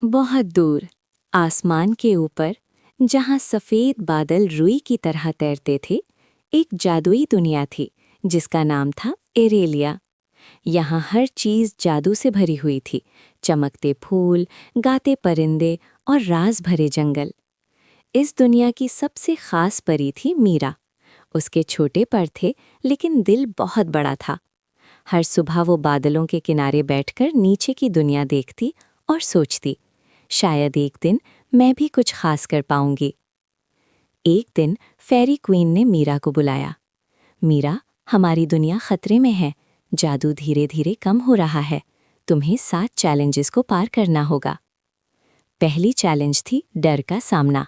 बहुत दूर आसमान के ऊपर, जहाँ सफ़ेद बादल रुई की तरह तैरते थे, एक जादुई दुनिया थी जिसका नाम था एरेलिया। यहाँ हर चीज़ जादू से भरी हुई थी। चमकते फूल, गाते परिंदे और राज भरे जंगल। इस दुनिया की सबसे खास परी थी मीरा। उसके छोटे पर थे, लेकिन दिल बहुत बड़ा था। हर सुबह वो बादलों के किनारे बैठकर नीचे की दुनिया देखती और सोचती, शायद एक दिन मैं भी कुछ खास कर पाऊंगी। एक दिन फेरी क्वीन ने मीरा को बुलाया। मीरा, हमारी दुनिया खतरे में है। जादू धीरे धीरे कम हो रहा है। तुम्हें 7 चैलेंजेस को पार करना होगा। पहली चैलेंज थी डर का सामना।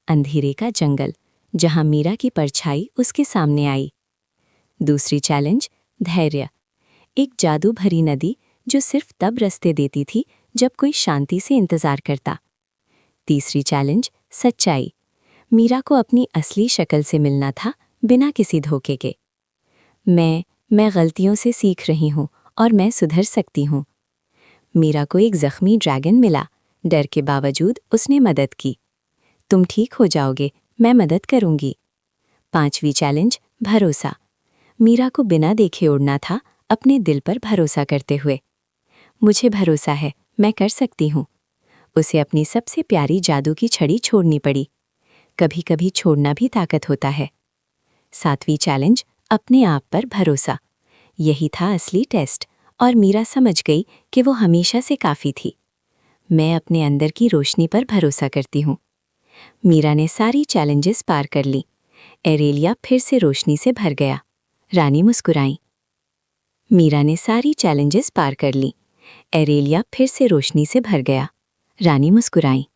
अंधेरे का जंगल, जहां मीरा की परछाई उसके सामने आई। दूसरी चैलेंज धैर्य। एक जादू भरी नदी जो सिर्फ तब रास्ते देती थी जब कोई शांति से इंतजार करता। तीसरी चैलेंज सच्चाई। मीरा को अपनी असली शक्ल से मिलना था, बिना किसी धोखे के। मैं गलतियों से सीख रही हूँ और मैं सुधर सकती हूँ। मीरा को एक जख्मी ड्रैगन मिला। डर के बावजूद उसने मदद की। तुम ठीक हो जाओगे, मैं मदद करूंगी। पांचवी चैलेंज भरोसा। मीरा को बिना देखे उड़ना था, अपने दिल पर भरोसा करते हुए। मुझे भरोसा है, मैं कर सकती हूँ। उसे अपनी सबसे प्यारी जादू की छड़ी छोड़नी पड़ी। कभी कभी छोड़ना भी ताकत होता है। सातवीं चैलेंज अपने आप पर भरोसा। यही था असली टेस्ट, और मीरा समझ गई कि वो हमेशा से काफ़ी थी। मैं अपने अंदर की रोशनी पर भरोसा करती हूँ। मीरा ने सारी चैलेंजेस पार कर ली। एरेलिया फिर से रोशनी से भर गया। रानी मुस्कुराई। मीरा ने सारी चैलेंजेस पार कर ली। एरेलिया फिर से रोशनी से भर गया। रानी मुस्कुराई।